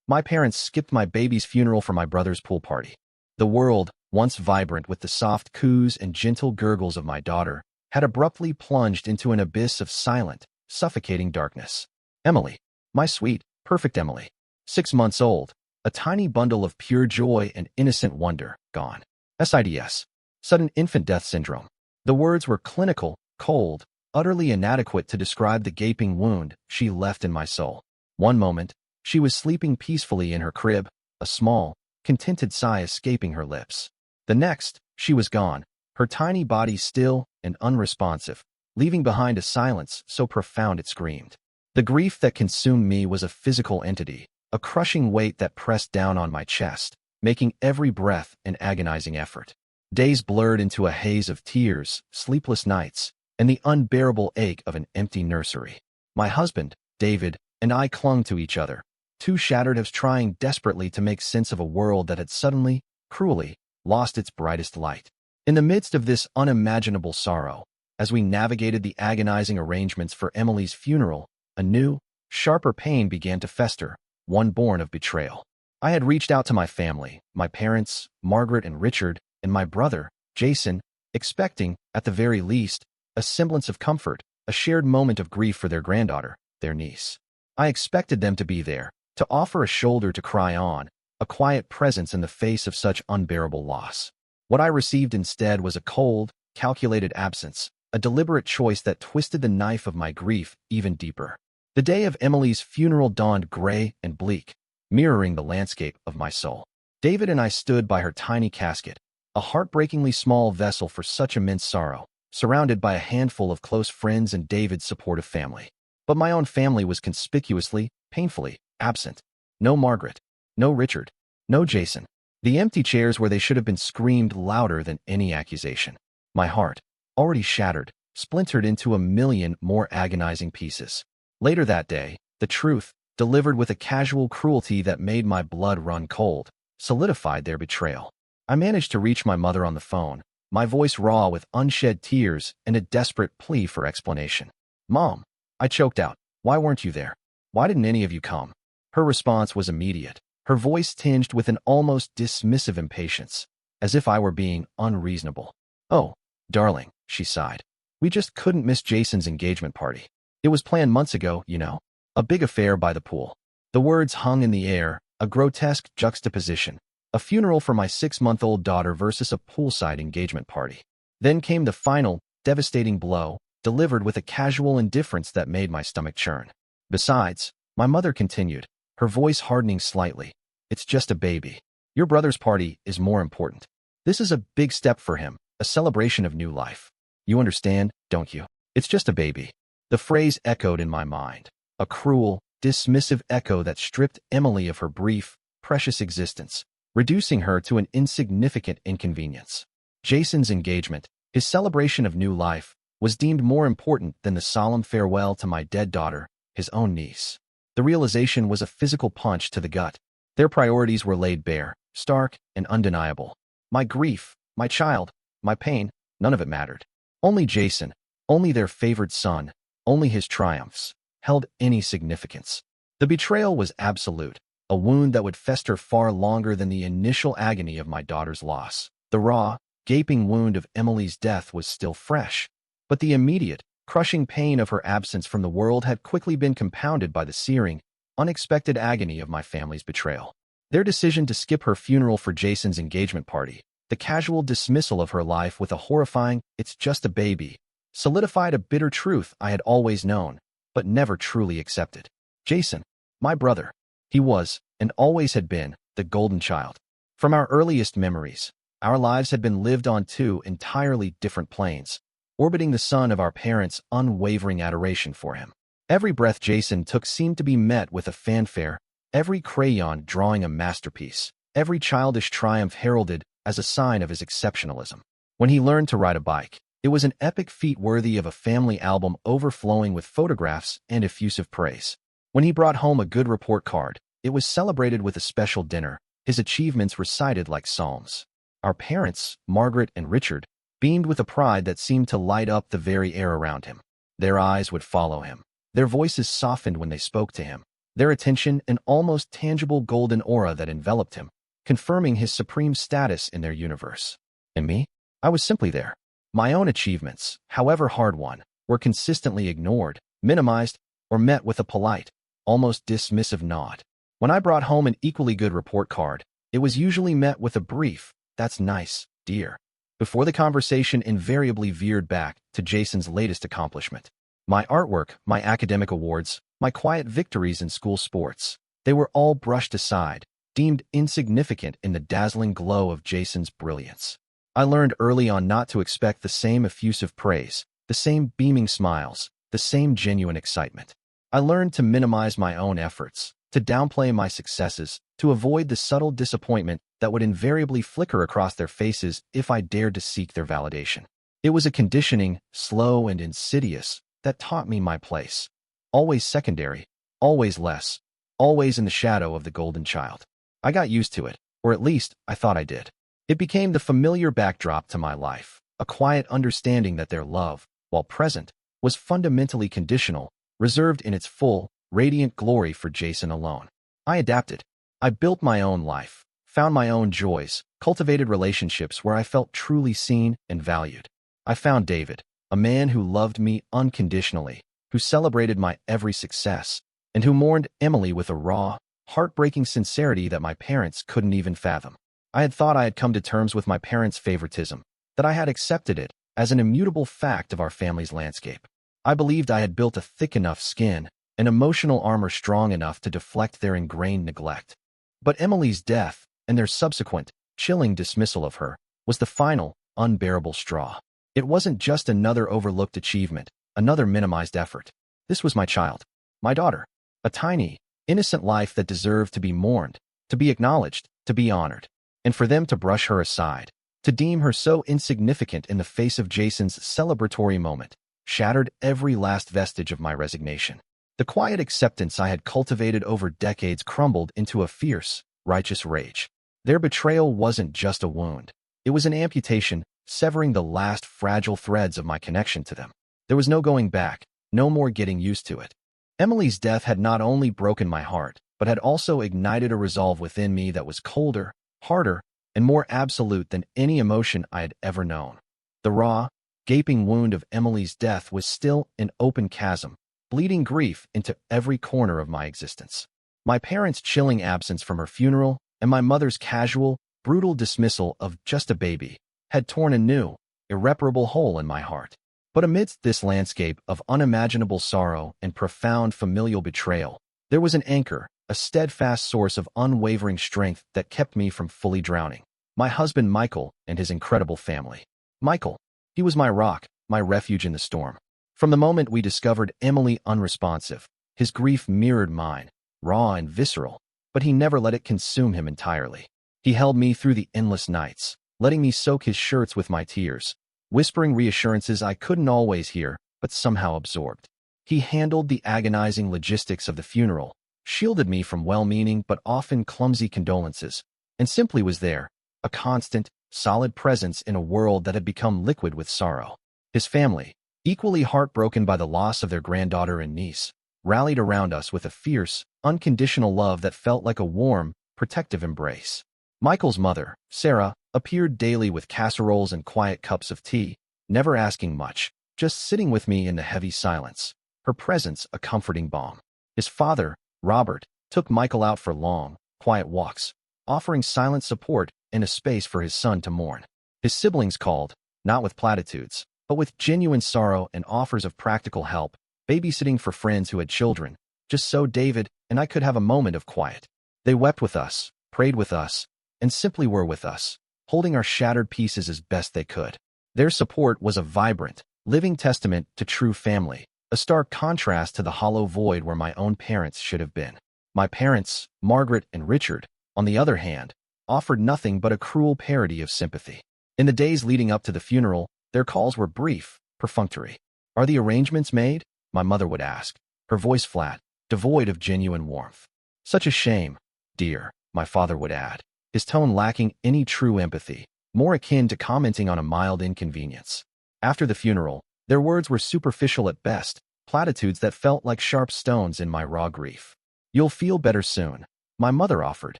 My parents skipped my baby's funeral for my brother's pool party. The world, once vibrant with the soft coos and gentle gurgles of my daughter, had abruptly plunged into an abyss of silent, suffocating darkness. Emily, my sweet, perfect Emily, 6 months old, a tiny bundle of pure joy and innocent wonder, gone. SIDS. Sudden infant death syndrome. The words were clinical, cold, utterly inadequate to describe the gaping wound she left in my soul. One moment, she was sleeping peacefully in her crib, a small, contented sigh escaping her lips. The next, she was gone, her tiny body still and unresponsive, leaving behind a silence so profound it screamed. The grief that consumed me was a physical entity, a crushing weight that pressed down on my chest, making every breath an agonizing effort. Days blurred into a haze of tears, sleepless nights, and the unbearable ache of an empty nursery. My husband, David, and I clung to each other, two shattered halves trying desperately to make sense of a world that had suddenly, cruelly, lost its brightest light. In the midst of this unimaginable sorrow, as we navigated the agonizing arrangements for Emily's funeral, a new, sharper pain began to fester, one born of betrayal. I had reached out to my family, my parents, Margaret and Richard, and my brother, Jason, expecting, at the very least, a semblance of comfort, a shared moment of grief for their granddaughter, their niece. I expected them to be there, to offer a shoulder to cry on, a quiet presence in the face of such unbearable loss. What I received instead was a cold, calculated absence, a deliberate choice that twisted the knife of my grief even deeper. The day of Emily's funeral dawned gray and bleak, mirroring the landscape of my soul. David and I stood by her tiny casket, a heartbreakingly small vessel for such immense sorrow, surrounded by a handful of close friends and David's supportive family. But my own family was conspicuously, painfully, absent. No Margaret, no Richard, no Jason. The empty chairs where they should have been screamed louder than any accusation. My heart, already shattered, splintered into a million more agonizing pieces. Later that day, the truth, delivered with a casual cruelty that made my blood run cold, solidified their betrayal. I managed to reach my mother on the phone, my voice raw with unshed tears and a desperate plea for explanation. "Mom," I choked out, "why weren't you there? Why didn't any of you come?" Her response was immediate, her voice tinged with an almost dismissive impatience, as if I were being unreasonable. "Oh, darling," she sighed. "We just couldn't miss Jason's engagement party. It was planned months ago, you know. A big affair by the pool." The words hung in the air, a grotesque juxtaposition. A funeral for my 6-month-old daughter versus a poolside engagement party. Then came the final, devastating blow, delivered with a casual indifference that made my stomach churn. "Besides," my mother continued, her voice hardening slightly, "it's just a baby. Your brother's party is more important. This is a big step for him, a celebration of new life. You understand, don't you? It's just a baby." The phrase echoed in my mind, a cruel, dismissive echo that stripped Emily of her brief, precious existence, reducing her to an insignificant inconvenience. Jason's engagement, his celebration of new life, was deemed more important than the solemn farewell to my dead daughter, his own niece. The realization was a physical punch to the gut. Their priorities were laid bare, stark and undeniable. My grief, my child, my pain, none of it mattered. Only Jason, only their favored son, only his triumphs, held any significance. The betrayal was absolute, a wound that would fester far longer than the initial agony of my daughter's loss. The raw, gaping wound of Emily's death was still fresh, but the immediate, crushing pain of her absence from the world had quickly been compounded by the searing, unexpected agony of my family's betrayal. Their decision to skip her funeral for Jason's engagement party, the casual dismissal of her life with a horrifying, "it's just a baby," solidified a bitter truth I had always known, but never truly accepted. Jason, my brother. He was, and always had been, the golden child. From our earliest memories, our lives had been lived on two entirely different planes, orbiting the sun of our parents' unwavering adoration for him. Every breath Jason took seemed to be met with a fanfare, every crayon drawing a masterpiece, every childish triumph heralded as a sign of his exceptionalism. When he learned to ride a bike, it was an epic feat worthy of a family album overflowing with photographs and effusive praise. When he brought home a good report card, it was celebrated with a special dinner, his achievements recited like psalms. Our parents, Margaret and Richard, beamed with a pride that seemed to light up the very air around him. Their eyes would follow him. Their voices softened when they spoke to him, their attention an almost tangible golden aura that enveloped him, confirming his supreme status in their universe. And me? I was simply there. My own achievements, however hard-won, were consistently ignored, minimized, or met with a polite, almost dismissive nod. When I brought home an equally good report card, it was usually met with a brief, "That's nice, dear," before the conversation invariably veered back to Jason's latest accomplishment. My artwork, my academic awards, my quiet victories in school sports, they were all brushed aside, deemed insignificant in the dazzling glow of Jason's brilliance. I learned early on not to expect the same effusive praise, the same beaming smiles, the same genuine excitement. I learned to minimize my own efforts, to downplay my successes, to avoid the subtle disappointment that would invariably flicker across their faces if I dared to seek their validation. It was a conditioning, slow and insidious, that taught me my place. Always secondary, always less, always in the shadow of the golden child. I got used to it, or at least I thought I did. It became the familiar backdrop to my life, a quiet understanding that their love, while present, was fundamentally conditional, reserved in its full, radiant glory for Jason alone. I adapted. I built my own life, found my own joys, cultivated relationships where I felt truly seen and valued. I found David, a man who loved me unconditionally, who celebrated my every success, and who mourned Emily with a raw, heartbreaking sincerity that my parents couldn't even fathom. I had thought I had come to terms with my parents' favoritism, that I had accepted it as an immutable fact of our family's landscape. I believed I had built a thick enough skin, an emotional armor strong enough to deflect their ingrained neglect. But Emily's death, and their subsequent, chilling dismissal of her, was the final, unbearable straw. It wasn't just another overlooked achievement, another minimized effort. This was my child, my daughter, a tiny, innocent life that deserved to be mourned, to be acknowledged, to be honored. And for them to brush her aside, to deem her so insignificant in the face of Jason's celebratory moment, shattered every last vestige of my resignation. The quiet acceptance I had cultivated over decades crumbled into a fierce, righteous rage. Their betrayal wasn't just a wound. It was an amputation, severing the last fragile threads of my connection to them. There was no going back, no more getting used to it. Emily's death had not only broken my heart, but had also ignited a resolve within me that was colder, harder, and more absolute than any emotion I had ever known. The raw, gaping wound of Emily's death was still an open chasm, bleeding grief into every corner of my existence. My parents' chilling absence from her funeral and my mother's casual, brutal dismissal of just a baby had torn a new, irreparable hole in my heart. But amidst this landscape of unimaginable sorrow and profound familial betrayal, there was an anchor, a steadfast source of unwavering strength that kept me from fully drowning. My husband Michael and his incredible family. Michael, he was my rock, my refuge in the storm. From the moment we discovered Emily unresponsive, his grief mirrored mine, raw and visceral, but he never let it consume him entirely. He held me through the endless nights, letting me soak his shirts with my tears, whispering reassurances I couldn't always hear, but somehow absorbed. He handled the agonizing logistics of the funeral, shielded me from well-meaning but often clumsy condolences, and simply was there, a constant, solid presence in a world that had become liquid with sorrow. His family, equally heartbroken by the loss of their granddaughter and niece, rallied around us with a fierce, unconditional love that felt like a warm, protective embrace. Michael's mother, Sarah, appeared daily with casseroles and quiet cups of tea, never asking much, just sitting with me in the heavy silence, her presence a comforting balm. His father, Robert, took Michael out for long, quiet walks, offering silent support and a space for his son to mourn. His siblings called, not with platitudes, but with genuine sorrow and offers of practical help, babysitting for friends who had children, just so David and I could have a moment of quiet. They wept with us, prayed with us, and simply were with us, holding our shattered pieces as best they could. Their support was a vibrant, living testament to true family, a stark contrast to the hollow void where my own parents should have been. My parents, Margaret and Richard, on the other hand, offered nothing but a cruel parody of sympathy. In the days leading up to the funeral, their calls were brief, perfunctory. "Are the arrangements made?" my mother would ask, her voice flat, devoid of genuine warmth. "Such a shame, dear," my father would add, his tone lacking any true empathy, more akin to commenting on a mild inconvenience. After the funeral, their words were superficial at best, platitudes that felt like sharp stones in my raw grief. You'll feel better soon, my mother offered,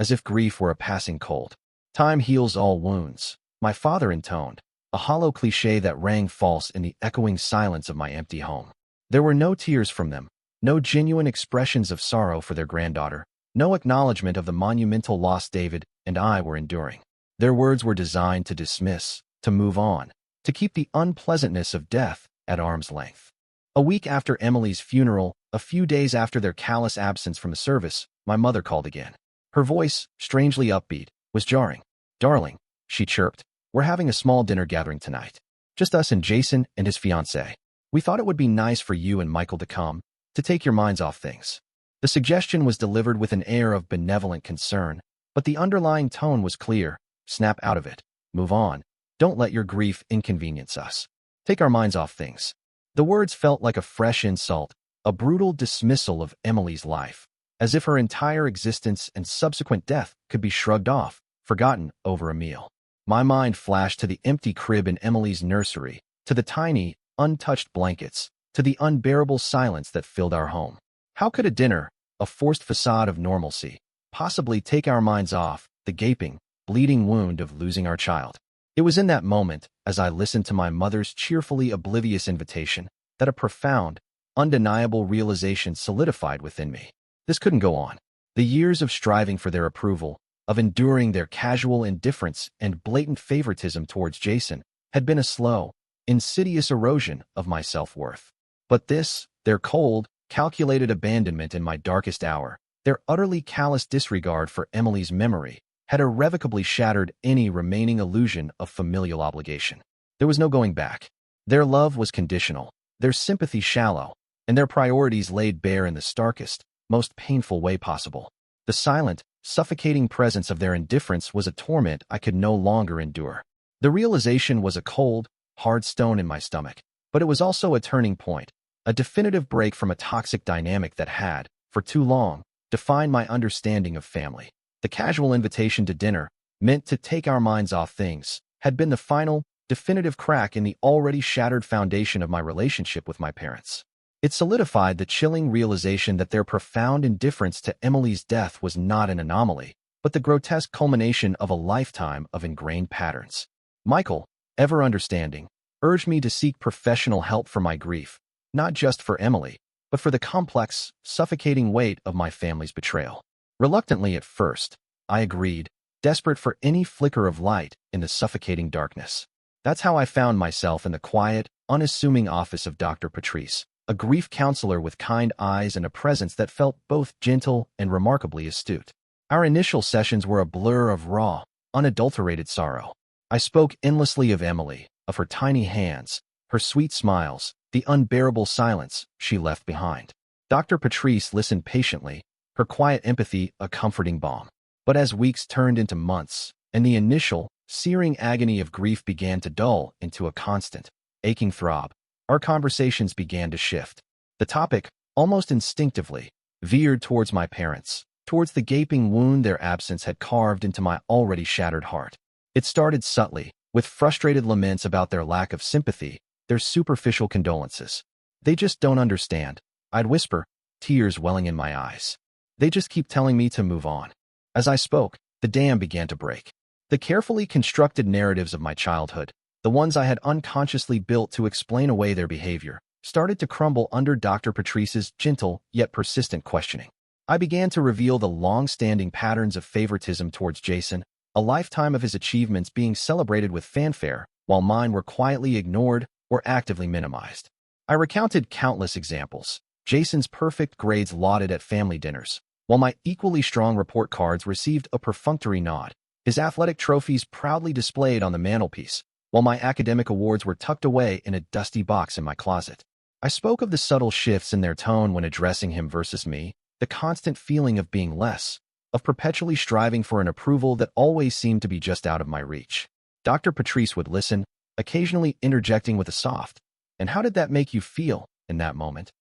as if grief were a passing cold. Time heals all wounds, my father intoned, a hollow cliche that rang false in the echoing silence of my empty home. There were no tears from them, no genuine expressions of sorrow for their granddaughter, no acknowledgement of the monumental loss David and I were enduring. Their words were designed to dismiss, to move on, to keep the unpleasantness of death at arm's length. A week after Emily's funeral, a few days after their callous absence from the service, my mother called again. Her voice, strangely upbeat, was jarring. "Darling," she chirped, "we're having a small dinner gathering tonight. Just us and Jason and his fiancée. We thought it would be nice for you and Michael to come, to take your minds off things." The suggestion was delivered with an air of benevolent concern, but the underlying tone was clear. Snap out of it. Move on. Don't let your grief inconvenience us. Take our minds off things. The words felt like a fresh insult, a brutal dismissal of Emily's life, as if her entire existence and subsequent death could be shrugged off, forgotten over a meal. My mind flashed to the empty crib in Emily's nursery, to the tiny, untouched blankets, to the unbearable silence that filled our home. How could a dinner, a forced facade of normalcy, possibly take our minds off the gaping, bleeding wound of losing our child? It was in that moment, as I listened to my mother's cheerfully oblivious invitation, that a profound, undeniable realization solidified within me. This couldn't go on. The years of striving for their approval, of enduring their casual indifference and blatant favoritism towards Jason, had been a slow, insidious erosion of my self-worth. But this, their cold, calculated abandonment in my darkest hour, their utterly callous disregard for Emily's memory, had irrevocably shattered any remaining illusion of familial obligation. There was no going back. Their love was conditional, their sympathy shallow, and their priorities laid bare in the starkest, most painful way possible. The silent, suffocating presence of their indifference was a torment I could no longer endure. The realization was a cold, hard stone in my stomach, but it was also a turning point, a definitive break from a toxic dynamic that had, for too long, defined my understanding of family. The casual invitation to dinner, meant to take our minds off things, had been the final, definitive crack in the already shattered foundation of my relationship with my parents. It solidified the chilling realization that their profound indifference to Emily's death was not an anomaly, but the grotesque culmination of a lifetime of ingrained patterns. Michael, ever understanding, urged me to seek professional help for my grief, not just for Emily, but for the complex, suffocating weight of my family's betrayal. Reluctantly at first, I agreed, desperate for any flicker of light in the suffocating darkness. That's how I found myself in the quiet, unassuming office of Dr. Patrice, a grief counselor with kind eyes and a presence that felt both gentle and remarkably astute. Our initial sessions were a blur of raw, unadulterated sorrow. I spoke endlessly of Emily, of her tiny hands, her sweet smiles, the unbearable silence she left behind. Dr. Patrice listened patiently, her quiet empathy a comforting balm. But as weeks turned into months, and the initial, searing agony of grief began to dull into a constant, aching throb, our conversations began to shift. The topic, almost instinctively, veered towards my parents, towards the gaping wound their absence had carved into my already shattered heart. It started subtly, with frustrated laments about their lack of sympathy, their superficial condolences. "They just don't understand," I'd whisper, tears welling in my eyes. "They just keep telling me to move on." As I spoke, the dam began to break. The carefully constructed narratives of my childhood, the ones I had unconsciously built to explain away their behavior, started to crumble under Dr. Patrice's gentle yet persistent questioning. I began to reveal the long-standing patterns of favoritism towards Jason, a lifetime of his achievements being celebrated with fanfare, while mine were quietly ignored or actively minimized. I recounted countless examples, Jason's perfect grades lauded at family dinners, while my equally strong report cards received a perfunctory nod, his athletic trophies proudly displayed on the mantelpiece, while my academic awards were tucked away in a dusty box in my closet. I spoke of the subtle shifts in their tone when addressing him versus me, the constant feeling of being less, of perpetually striving for an approval that always seemed to be just out of my reach. Dr. Patrice would listen, occasionally interjecting with a soft, "And how did that make you feel in that moment?"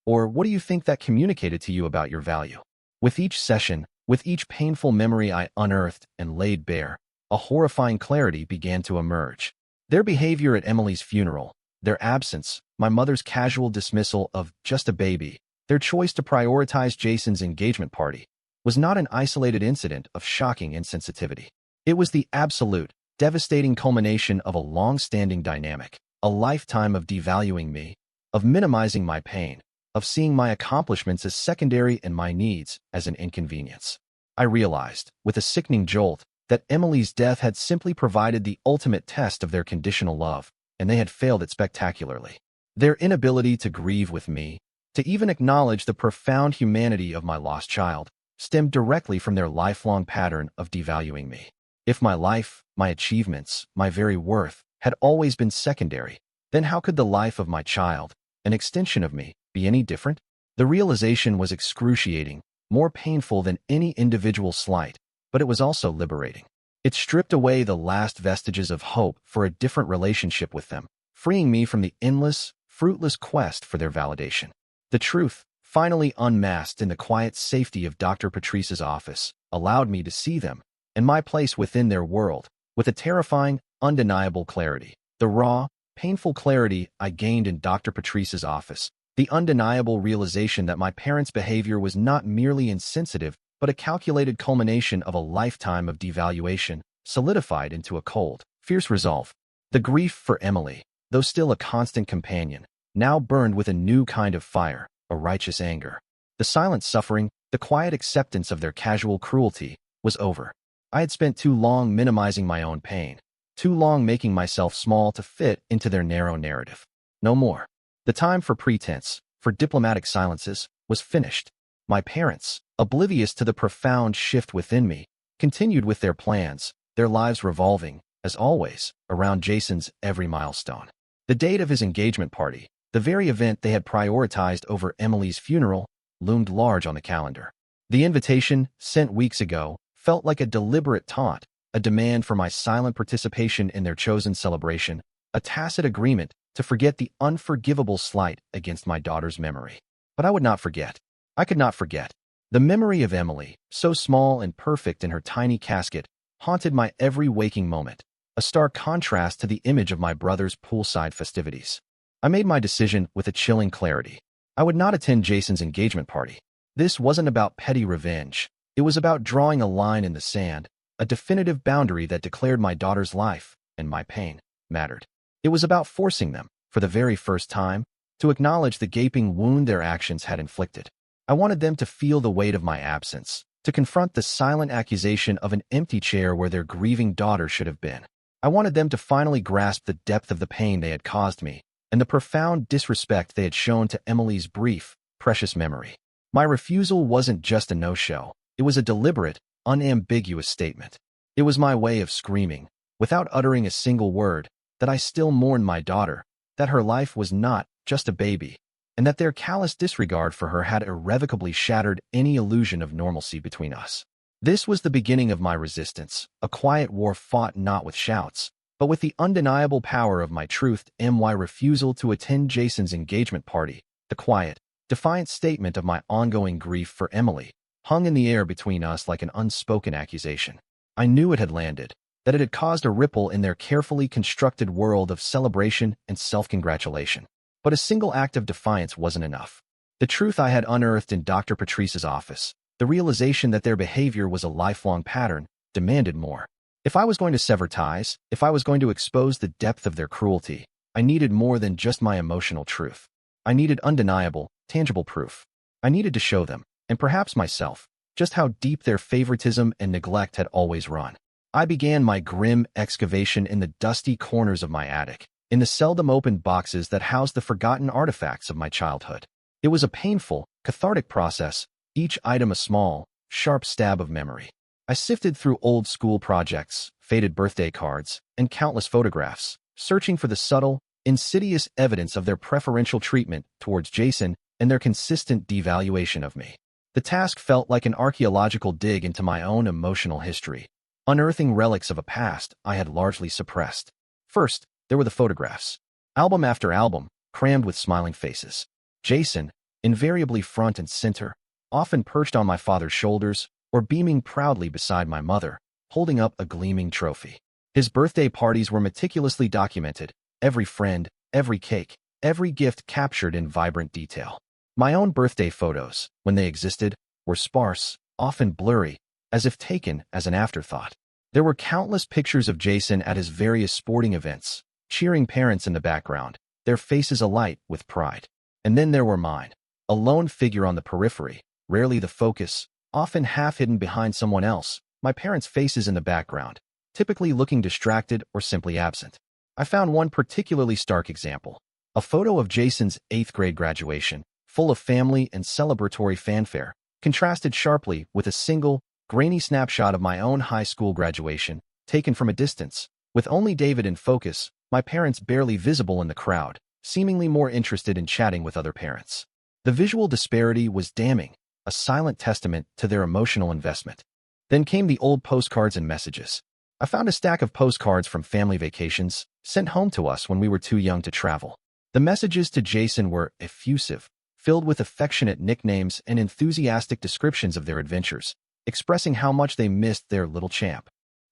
Or, "What do you think that communicated to you about your value?" With each session, with each painful memory I unearthed and laid bare, a horrifying clarity began to emerge. Their behavior at Emily's funeral, their absence, my mother's casual dismissal of "just a baby," Their choice to prioritize Jason's engagement party was not an isolated incident of shocking insensitivity. It was the absolute, devastating culmination of a long-standing dynamic, a lifetime of devaluing me, of minimizing my pain, of seeing my accomplishments as secondary and my needs as an inconvenience. I realized, with a sickening jolt, that Emily's death had simply provided the ultimate test of their conditional love, and they had failed it spectacularly. Their inability to grieve with me, to even acknowledge the profound humanity of my lost child, stemmed directly from their lifelong pattern of devaluing me. If my life, my achievements, my very worth, had always been secondary, then how could the life of my child, an extension of me, be any different? The realization was excruciating, more painful than any individual slight, but it was also liberating. It stripped away the last vestiges of hope for a different relationship with them, freeing me from the endless, fruitless quest for their validation. The truth, finally unmasked in the quiet safety of Dr. Patrice's office, allowed me to see them, and my place within their world, with a terrifying, undeniable clarity. The raw, painful clarity I gained in Dr. Patrice's office, the undeniable realization that my parents' behavior was not merely insensitive, but a calculated culmination of a lifetime of devaluation, solidified into a cold, fierce resolve. The grief for Emily, though still a constant companion, now burned with a new kind of fire, a righteous anger. The silent suffering, the quiet acceptance of their casual cruelty, was over. I had spent too long minimizing my own pain, too long making myself small to fit into their narrow narrative. No more. The time for pretense, for diplomatic silences, was finished. My parents, oblivious to the profound shift within me, continued with their plans, their lives revolving, as always, around Jason's every milestone. The date of his engagement party, the very event they had prioritized over Emily's funeral, loomed large on the calendar. The invitation, sent weeks ago, felt like a deliberate taunt, a demand for my silent participation in their chosen celebration, a tacit agreement to forget the unforgivable slight against my daughter's memory. But I would not forget. I could not forget. The memory of Emily, so small and perfect in her tiny casket, haunted my every waking moment, a stark contrast to the image of my brother's poolside festivities. I made my decision with a chilling clarity. I would not attend Jason's engagement party. This wasn't about petty revenge. It was about drawing a line in the sand, a definitive boundary that declared my daughter's life, and my pain, mattered. It was about forcing them, for the very first time, to acknowledge the gaping wound their actions had inflicted. I wanted them to feel the weight of my absence, to confront the silent accusation of an empty chair where their grieving daughter should have been. I wanted them to finally grasp the depth of the pain they had caused me, and the profound disrespect they had shown to Emily's brief, precious memory. My refusal wasn't just a no-show. It was a deliberate, unambiguous statement. It was my way of screaming, without uttering a single word, that I still mourned my daughter, that her life was not just a baby, and that their callous disregard for her had irrevocably shattered any illusion of normalcy between us. This was the beginning of my resistance, a quiet war fought not with shouts, but with the undeniable power of my truth. My refusal to attend Jason's engagement party, the quiet, defiant statement of my ongoing grief for Emily, hung in the air between us like an unspoken accusation. I knew it had landed, that it had caused a ripple in their carefully constructed world of celebration and self-congratulation. But a single act of defiance wasn't enough. The truth I had unearthed in Dr. Patrice's office, the realization that their behavior was a lifelong pattern, demanded more. If I was going to sever ties, if I was going to expose the depth of their cruelty, I needed more than just my emotional truth. I needed undeniable, tangible proof. I needed to show them, and perhaps myself, just how deep their favoritism and neglect had always run. I began my grim excavation in the dusty corners of my attic, in the seldom opened boxes that housed the forgotten artifacts of my childhood. It was a painful, cathartic process, each item a small, sharp stab of memory. I sifted through old school projects, faded birthday cards, and countless photographs, searching for the subtle, insidious evidence of their preferential treatment towards Jason and their consistent devaluation of me. The task felt like an archaeological dig into my own emotional history, unearthing relics of a past I had largely suppressed. First, there were the photographs. Album after album, crammed with smiling faces. Jason, invariably front and center, often perched on my father's shoulders or beaming proudly beside my mother, holding up a gleaming trophy. His birthday parties were meticulously documented, every friend, every cake, every gift captured in vibrant detail. My own birthday photos, when they existed, were sparse, often blurry, as if taken as an afterthought. There were countless pictures of Jason at his various sporting events, cheering parents in the background, their faces alight with pride. And then there were mine, a lone figure on the periphery, rarely the focus, often half hidden behind someone else, my parents' faces in the background, typically looking distracted or simply absent. I found one particularly stark example, a photo of Jason's 8th grade graduation, full of family and celebratory fanfare, contrasted sharply with a single, grainy snapshot of my own high school graduation, taken from a distance, with only David in focus, my parents barely visible in the crowd, seemingly more interested in chatting with other parents. The visual disparity was damning, a silent testament to their emotional investment. Then came the old postcards and messages. I found a stack of postcards from family vacations, sent home to us when we were too young to travel. The messages to Jason were effusive, filled with affectionate nicknames and enthusiastic descriptions of their adventures, expressing how much they missed their little champ.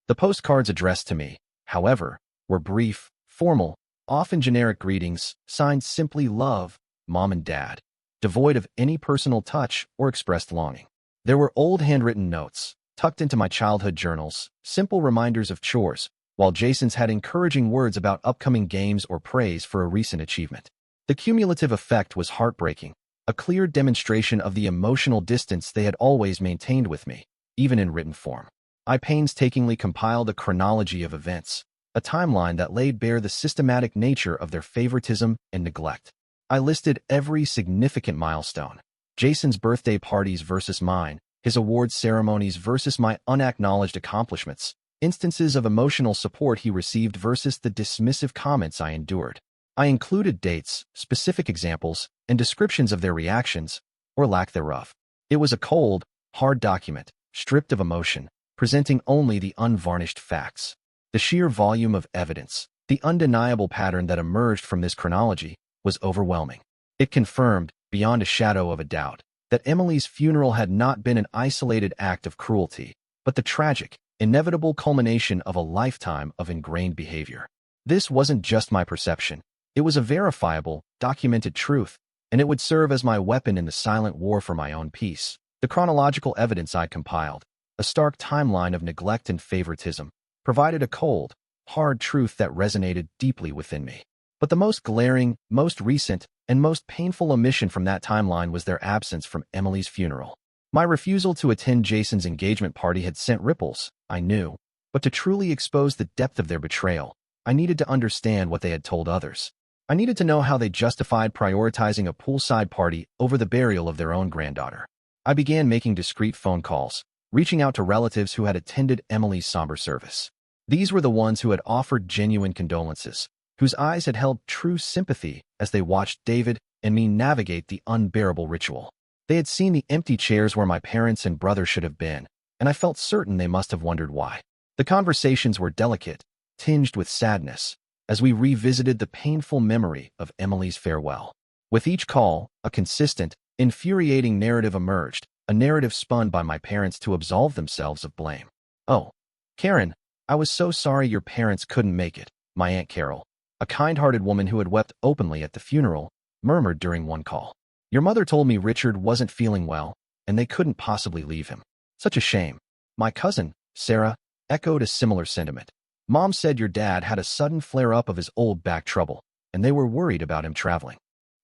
The postcards addressed to me, however, were brief, formal, often generic greetings, signed simply Love, Mom and Dad, devoid of any personal touch or expressed longing. There were old handwritten notes, tucked into my childhood journals, simple reminders of chores, while Jason's had encouraging words about upcoming games or praise for a recent achievement. The cumulative effect was heartbreaking, a clear demonstration of the emotional distance they had always maintained with me, even in written form. I painstakingly compiled a chronology of events, a timeline that laid bare the systematic nature of their favoritism and neglect. I listed every significant milestone, Jason's birthday parties versus mine, his awards ceremonies versus my unacknowledged accomplishments, instances of emotional support he received versus the dismissive comments I endured. I included dates, specific examples, and descriptions of their reactions, or lack thereof. It was a cold, hard document, stripped of emotion, presenting only the unvarnished facts. The sheer volume of evidence, the undeniable pattern that emerged from this chronology, was overwhelming. It confirmed, beyond a shadow of a doubt, that Emily's funeral had not been an isolated act of cruelty, but the tragic, inevitable culmination of a lifetime of ingrained behavior. This wasn't just my perception. It was a verifiable, documented truth, and it would serve as my weapon in the silent war for my own peace. The chronological evidence I compiled, a stark timeline of neglect and favoritism, provided a cold, hard truth that resonated deeply within me. But the most glaring, most recent, and most painful omission from that timeline was their absence from Emily's funeral. My refusal to attend Jason's engagement party had sent ripples, I knew, but to truly expose the depth of their betrayal, I needed to understand what they had told others. I needed to know how they justified prioritizing a poolside party over the burial of their own granddaughter. I began making discreet phone calls, reaching out to relatives who had attended Emily's somber service. These were the ones who had offered genuine condolences, whose eyes had held true sympathy as they watched David and me navigate the unbearable ritual. They had seen the empty chairs where my parents and brother should have been, and I felt certain they must have wondered why. The conversations were delicate, tinged with sadness, as we revisited the painful memory of Emily's farewell. With each call, a consistent, infuriating narrative emerged, a narrative spun by my parents to absolve themselves of blame. "Oh, Karen, I was so sorry your parents couldn't make it," my Aunt Carol, a kind-hearted woman who had wept openly at the funeral, murmured during one call. "Your mother told me Richard wasn't feeling well, and they couldn't possibly leave him. Such a shame." My cousin, Sarah, echoed a similar sentiment. "Mom said your dad had a sudden flare-up of his old back trouble, and they were worried about him traveling."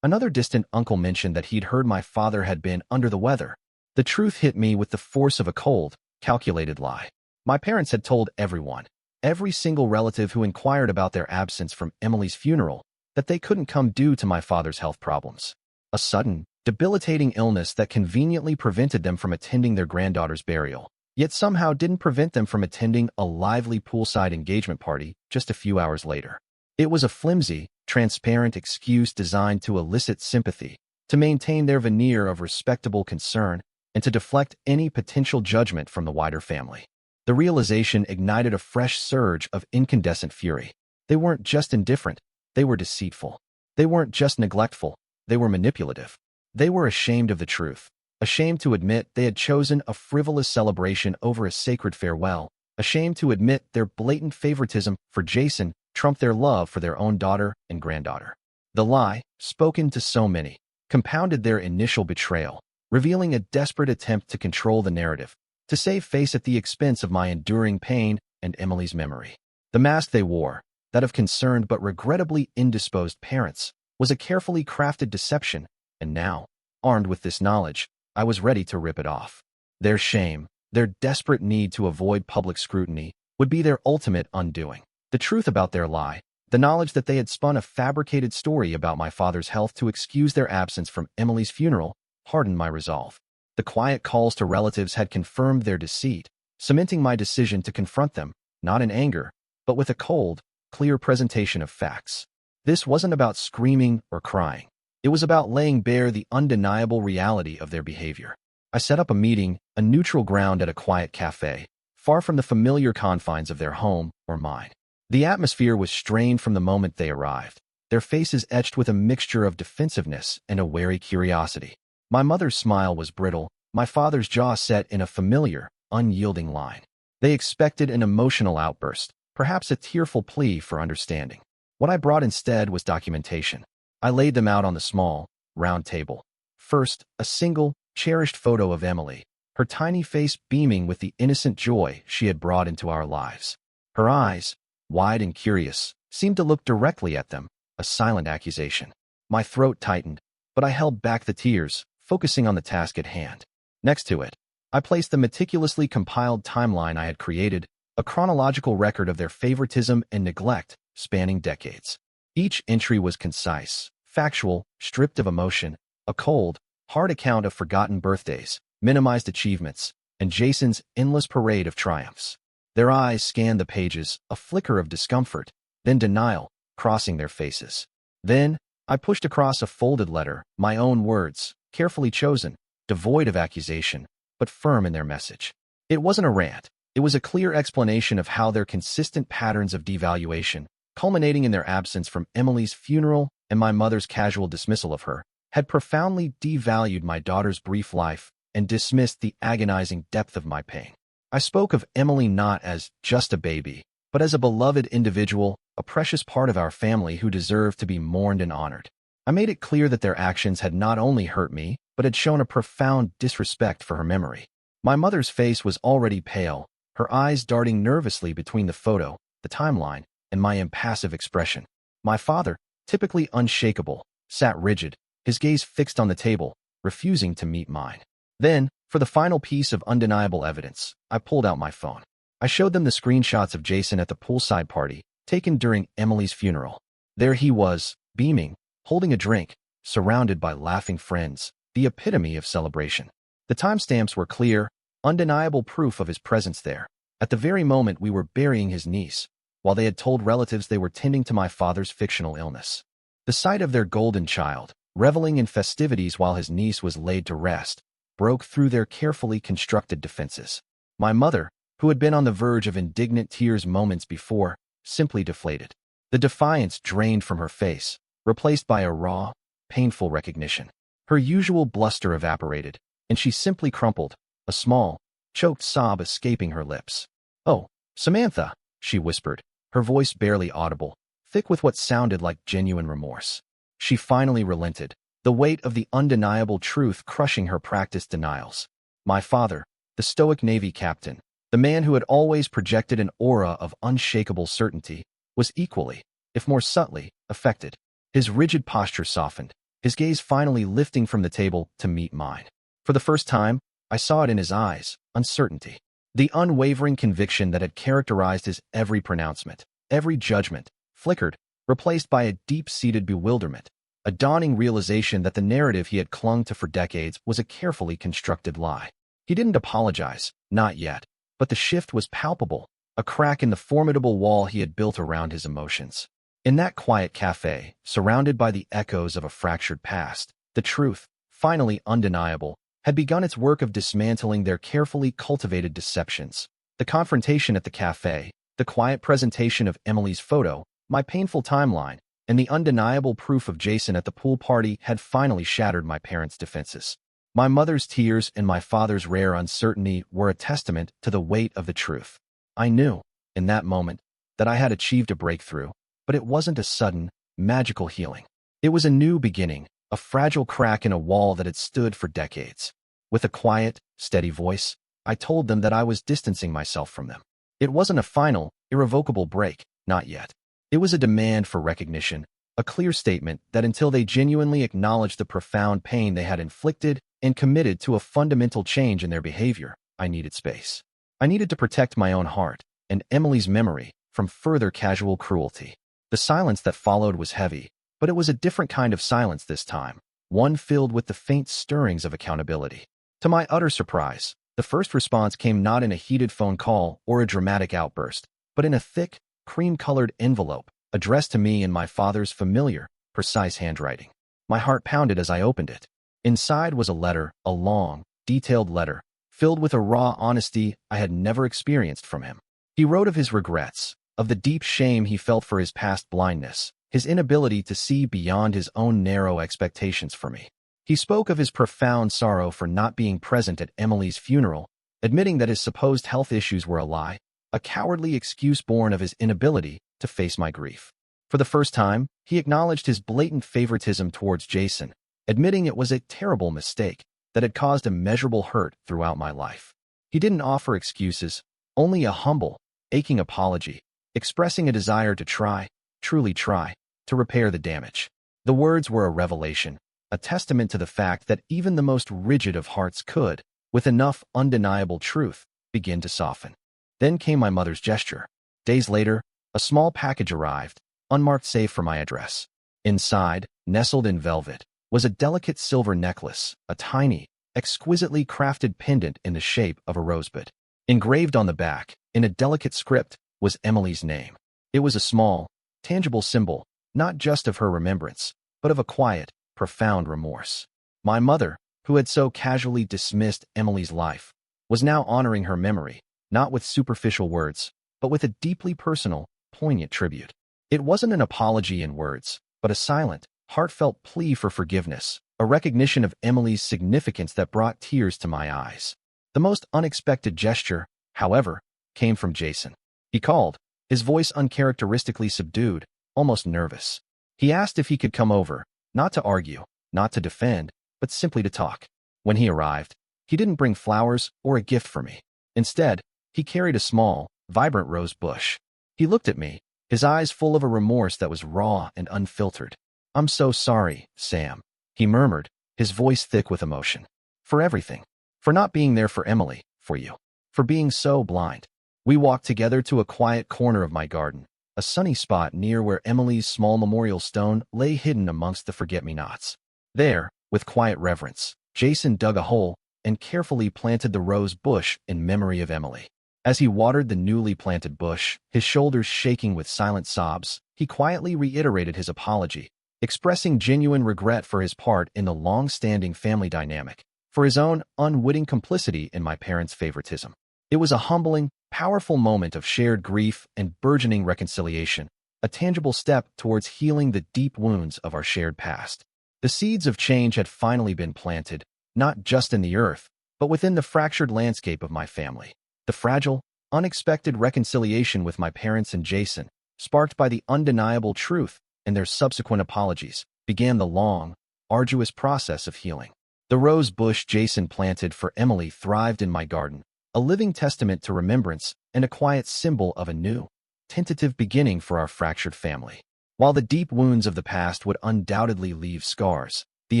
Another distant uncle mentioned that he'd heard my father had been under the weather. The truth hit me with the force of a cold, calculated lie. My parents had told everyone, every single relative who inquired about their absence from Emily's funeral, that they couldn't come due to my father's health problems. A sudden, debilitating illness that conveniently prevented them from attending their granddaughter's burial, yet somehow didn't prevent them from attending a lively poolside engagement party just a few hours later. It was a flimsy, transparent excuse designed to elicit sympathy, to maintain their veneer of respectable concern, and to deflect any potential judgment from the wider family. The realization ignited a fresh surge of incandescent fury. They weren't just indifferent, they were deceitful. They weren't just neglectful, they were manipulative. They were ashamed of the truth, ashamed to admit they had chosen a frivolous celebration over a sacred farewell, ashamed to admit their blatant favoritism for Jason trumped their love for their own daughter and granddaughter. The lie, spoken to so many, compounded their initial betrayal, revealing a desperate attempt to control the narrative, to save face at the expense of my enduring pain and Emily's memory. The mask they wore, that of concerned but regrettably indisposed parents, was a carefully crafted deception, and now, armed with this knowledge, I was ready to rip it off. Their shame, their desperate need to avoid public scrutiny, would be their ultimate undoing. The truth about their lie, the knowledge that they had spun a fabricated story about my father's health to excuse their absence from Emily's funeral, hardened my resolve. The quiet calls to relatives had confirmed their deceit, cementing my decision to confront them, not in anger, but with a cold, clear presentation of facts. This wasn't about screaming or crying. It was about laying bare the undeniable reality of their behavior. I set up a meeting, a neutral ground at a quiet cafe, far from the familiar confines of their home or mine. The atmosphere was strained from the moment they arrived, their faces etched with a mixture of defensiveness and a wary curiosity. My mother's smile was brittle, my father's jaw set in a familiar, unyielding line. They expected an emotional outburst, perhaps a tearful plea for understanding. What I brought instead was documentation. I laid them out on the small, round table. First, a single, cherished photo of Emily, her tiny face beaming with the innocent joy she had brought into our lives. Her eyes, wide and curious, seemed to look directly at them, a silent accusation. My throat tightened, but I held back the tears, focusing on the task at hand. Next to it, I placed the meticulously compiled timeline I had created, a chronological record of their favoritism and neglect spanning decades. Each entry was concise, factual, stripped of emotion, a cold, hard account of forgotten birthdays, minimized achievements, and Jason's endless parade of triumphs. Their eyes scanned the pages, a flicker of discomfort, then denial, crossing their faces. Then, I pushed across a folded letter, my own words, carefully chosen, devoid of accusation, but firm in their message. It wasn't a rant. It was a clear explanation of how their consistent patterns of devaluation, culminating in their absence from Emily's funeral and my mother's casual dismissal of her, had profoundly devalued my daughter's brief life and dismissed the agonizing depth of my pain. I spoke of Emily not as just a baby, but as a beloved individual, a precious part of our family who deserved to be mourned and honored. I made it clear that their actions had not only hurt me, but had shown a profound disrespect for her memory. My mother's face was already pale, her eyes darting nervously between the photo, the timeline, and my impassive expression. My father, typically unshakable, sat rigid, his gaze fixed on the table, refusing to meet mine. Then, for the final piece of undeniable evidence, I pulled out my phone. I showed them the screenshots of Jason at the poolside party, taken during Emily's funeral. There he was, beaming, holding a drink, surrounded by laughing friends, the epitome of celebration. The timestamps were clear, undeniable proof of his presence there, at the very moment we were burying his niece, while they had told relatives they were tending to my father's fictional illness. The sight of their golden child, reveling in festivities while his niece was laid to rest, broke through their carefully constructed defenses. My mother, who had been on the verge of indignant tears moments before, simply deflated. The defiance drained from her face, replaced by a raw, painful recognition. Her usual bluster evaporated, and she simply crumpled, a small, choked sob escaping her lips. "Oh, Samantha," she whispered, her voice barely audible, thick with what sounded like genuine remorse. She finally relented, the weight of the undeniable truth crushing her practiced denials. My father, the stoic Navy captain, the man who had always projected an aura of unshakable certainty, was equally, if more subtly, affected. His rigid posture softened, his gaze finally lifting from the table to meet mine. For the first time, I saw it in his eyes, uncertainty. The unwavering conviction that had characterized his every pronouncement, every judgment, flickered, replaced by a deep-seated bewilderment, a dawning realization that the narrative he had clung to for decades was a carefully constructed lie. He didn't apologize, not yet, but the shift was palpable, a crack in the formidable wall he had built around his emotions. In that quiet cafe, surrounded by the echoes of a fractured past, the truth, finally undeniable, had begun its work of dismantling their carefully cultivated deceptions. The confrontation at the cafe, the quiet presentation of Emily's photo, my painful timeline, and the undeniable proof of Jason at the pool party had finally shattered my parents' defenses. My mother's tears and my father's rare uncertainty were a testament to the weight of the truth. I knew, in that moment, that I had achieved a breakthrough, but it wasn't a sudden, magical healing. It was a new beginning, a fragile crack in a wall that had stood for decades. With a quiet, steady voice, I told them that I was distancing myself from them. It wasn't a final, irrevocable break, not yet. It was a demand for recognition, a clear statement that until they genuinely acknowledged the profound pain they had inflicted and committed to a fundamental change in their behavior, I needed space. I needed to protect my own heart and Emily's memory from further casual cruelty. The silence that followed was heavy, but it was a different kind of silence this time, one filled with the faint stirrings of accountability. To my utter surprise, the first response came not in a heated phone call or a dramatic outburst, but in a thick, cream-colored envelope addressed to me in my father's familiar, precise handwriting. My heart pounded as I opened it. Inside was a letter, a long, detailed letter, filled with a raw honesty I had never experienced from him. He wrote of his regrets, of the deep shame he felt for his past blindness, his inability to see beyond his own narrow expectations for me. He spoke of his profound sorrow for not being present at Emily's funeral, admitting that his supposed health issues were a lie, a cowardly excuse born of his inability to face my grief. For the first time, he acknowledged his blatant favoritism towards Jason, admitting it was a terrible mistake that had caused immeasurable hurt throughout my life. He didn't offer excuses, only a humble, aching apology, expressing a desire to try, truly try, to repair the damage. The words were a revelation, a testament to the fact that even the most rigid of hearts could, with enough undeniable truth, begin to soften. Then came my mother's gesture. Days later, a small package arrived, unmarked save for my address. Inside, nestled in velvet, was a delicate silver necklace, a tiny, exquisitely crafted pendant in the shape of a rosebud. Engraved on the back, in a delicate script, was Emily's name. It was a small, tangible symbol, not just of her remembrance, but of a quiet, profound remorse. My mother, who had so casually dismissed Emily's life, was now honoring her memory, not with superficial words, but with a deeply personal, poignant tribute. It wasn't an apology in words, but a silent, heartfelt plea for forgiveness, a recognition of Emily's significance that brought tears to my eyes. The most unexpected gesture, however, came from Jason. He called, his voice uncharacteristically subdued, almost nervous. He asked if he could come over, not to argue, not to defend, but simply to talk. When he arrived, he didn't bring flowers or a gift for me. Instead, he carried a small, vibrant rose bush. He looked at me, his eyes full of a remorse that was raw and unfiltered. "I'm so sorry, Sam," he murmured, his voice thick with emotion. "For everything. For not being there for Emily, for you. For being so blind." We walked together to a quiet corner of my garden, a sunny spot near where Emily's small memorial stone lay hidden amongst the forget-me-nots. There, with quiet reverence, Jason dug a hole and carefully planted the rose bush in memory of Emily. As he watered the newly planted bush, his shoulders shaking with silent sobs, he quietly reiterated his apology, expressing genuine regret for his part in the long-standing family dynamic, for his own unwitting complicity in my parents' favoritism. It was a humbling, powerful moment of shared grief and burgeoning reconciliation, a tangible step towards healing the deep wounds of our shared past. The seeds of change had finally been planted, not just in the earth, but within the fractured landscape of my family. The fragile, unexpected reconciliation with my parents and Jason, sparked by the undeniable truth and their subsequent apologies, began the long, arduous process of healing. The rose bush Jason planted for Emily thrived in my garden, a living testament to remembrance and a quiet symbol of a new, tentative beginning for our fractured family. While the deep wounds of the past would undoubtedly leave scars, the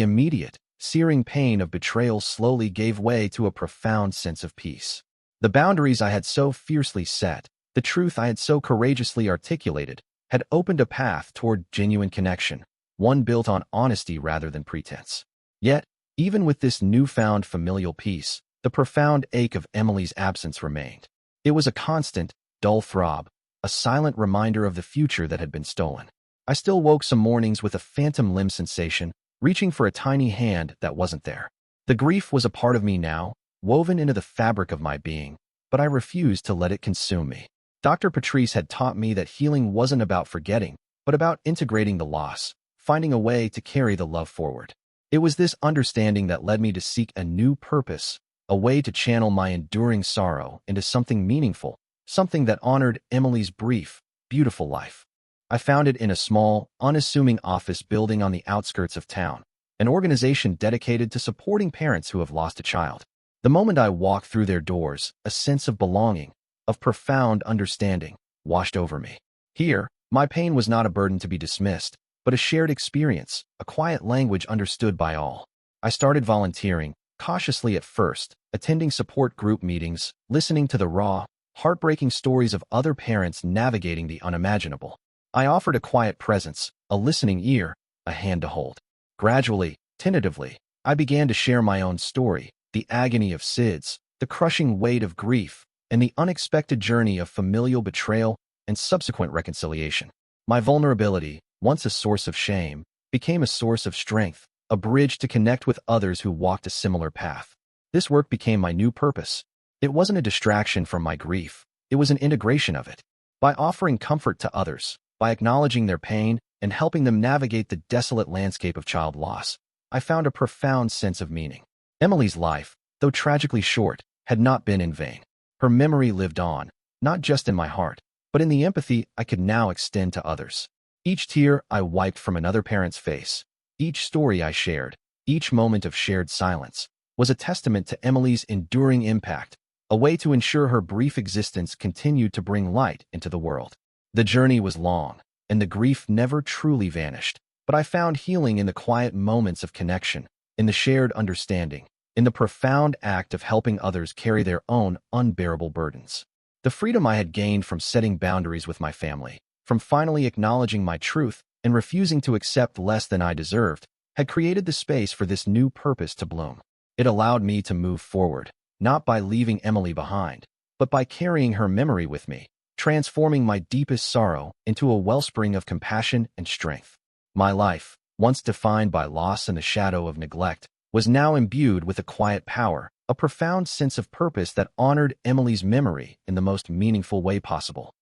immediate, searing pain of betrayal slowly gave way to a profound sense of peace. The boundaries I had so fiercely set, the truth I had so courageously articulated, had opened a path toward genuine connection, one built on honesty rather than pretense. Yet, even with this newfound familial peace, the profound ache of Emily's absence remained. It was a constant, dull throb, a silent reminder of the future that had been stolen. I still woke some mornings with a phantom limb sensation, reaching for a tiny hand that wasn't there. The grief was a part of me now, woven into the fabric of my being, but I refused to let it consume me. Dr. Patrice had taught me that healing wasn't about forgetting, but about integrating the loss, finding a way to carry the love forward. It was this understanding that led me to seek a new purpose, a way to channel my enduring sorrow into something meaningful, something that honored Emily's brief, beautiful life. I found it in a small, unassuming office building on the outskirts of town, an organization dedicated to supporting parents who have lost a child. The moment I walked through their doors, a sense of belonging, of profound understanding, washed over me. Here, my pain was not a burden to be dismissed, but a shared experience, a quiet language understood by all. I started volunteering, cautiously at first, attending support group meetings, listening to the raw, heartbreaking stories of other parents navigating the unimaginable. I offered a quiet presence, a listening ear, a hand to hold. Gradually, tentatively, I began to share my own story, the agony of SIDS, the crushing weight of grief, and the unexpected journey of familial betrayal and subsequent reconciliation. My vulnerability, once a source of shame, became a source of strength, a bridge to connect with others who walked a similar path. This work became my new purpose. It wasn't a distraction from my grief, it was an integration of it. By offering comfort to others, by acknowledging their pain and helping them navigate the desolate landscape of child loss, I found a profound sense of meaning. Emily's life, though tragically short, had not been in vain. Her memory lived on, not just in my heart, but in the empathy I could now extend to others. Each tear I wiped from another parent's face, each story I shared, each moment of shared silence, was a testament to Emily's enduring impact, a way to ensure her brief existence continued to bring light into the world. The journey was long, and the grief never truly vanished, but I found healing in the quiet moments of connection, in the shared understanding, in the profound act of helping others carry their own unbearable burdens. The freedom I had gained from setting boundaries with my family, from finally acknowledging my truth and refusing to accept less than I deserved, had created the space for this new purpose to bloom. It allowed me to move forward, not by leaving Emily behind, but by carrying her memory with me, transforming my deepest sorrow into a wellspring of compassion and strength. My life, once defined by loss and the shadow of neglect, was now imbued with a quiet power, a profound sense of purpose that honored Emily's memory in the most meaningful way possible.